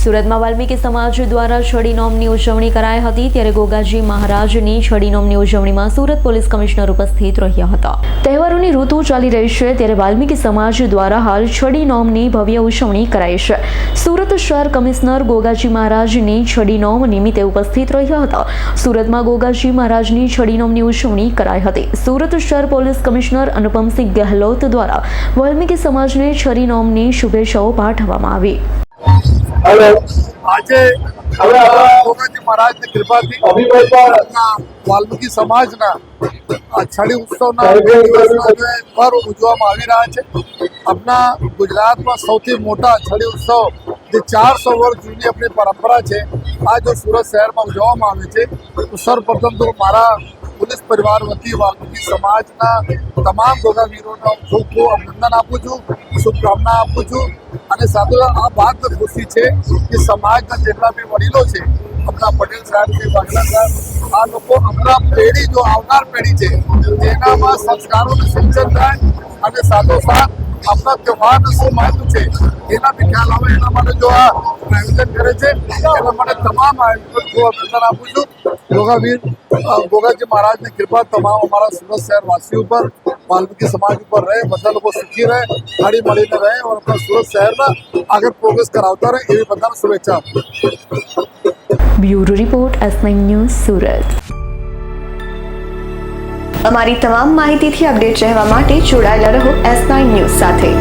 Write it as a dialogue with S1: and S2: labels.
S1: સુરતમાં વાલ્મીકી સમાજ દ્વારા છડી નોમની ઉજવણી કરાઈ હતી, ત્યારે ગોગાજી મહારાજની છડી નોમની ઉજવણીમાં સુરત પોલીસ કમિશનર ઉપસ્થિત રહ્યા હતા। તહેવારોની ઋતુ ચાલી રહી છે, ત્યારે વાલ્મીકી સમાજ દ્વારા હાલ છડી નોમની ભવ્ય ઉજવણી કરાઈ છે। સુરત શહેર કમિશનર ગોગાજી મહારાજની છડી નોમ નિમિત્તે ઉપસ્થિત રહ્યા હતા। સુરતમાં ગોગાજી મહારાજની છડી નોમની ઉજવણી કરાઈ હતી। સુરત શહેર પોલીસ કમિશનર અનુપમસિંહ ગેહલોત દ્વારા વાલ્મીકી સમાજને છડી નોમની શુભેચ્છાઓ પાઠવવામાં આવી।
S2: આજે ગોગાજી મહારાજની કૃપાથી વાલ્મીકી સમાજના છડી ઉત્સવના પર ઉજવવામાં આવી રહ્યા છે। આપણા ગુજરાતમાં સૌથી મોટા છડી ઉત્સવ જે 400 વર્ષ જૂની આપણી પરંપરા છે, આ જો સુરત શહેરમાં ઉજવવામાં આવે છે, તો સર્વપ્રથમ તો મારા પોલીસ પરિવાર વતી વાલ્મીકી સમાજના તમામ ગોગાવીરોનો ખૂબ ખૂબ અભિનંદન આપું છું, શુભકામના આપું છું। અને સાથે આ વાત ખુશી છે કે સમાજના જેટલા બી વડીલો છે, આપણા પટેલ સાહેબ છે, વાઘેલા સાહેબ, આ લોકો આપણા પેઢી જો આવનાર પેઢી છે તેનામાં સંસ્કારોનું સિંચન થાય અને સાથોસાથ આપણા તહેવારનું શું મહત્વ છે એના બી ખ્યાલ આવે, એના માટે જો આ આયોજન કરે છે એના માટે તમામ આયોજન ખૂબ અભિનંદન આપું છું। ગોગાજી મહારાજની કૃપા તમામ અમારા સુરત શહેર વાસીઓ પર, વાલ્મીકી સમાજ ઉપર રહે, બધા લોકો સુખી રહે, હળી મળીને રહે और अपना सूरत शहर आगे प्रोग्रेस कराता रहे, એવી બધાને શુભેચ્છા આપું।
S1: Bureau report S9 news Surat.
S3: અમારી તમામ માહિતીથી અપડેટ રહેવા માટે જોડાયેલા રહો S9 ન્યૂઝ સાથે।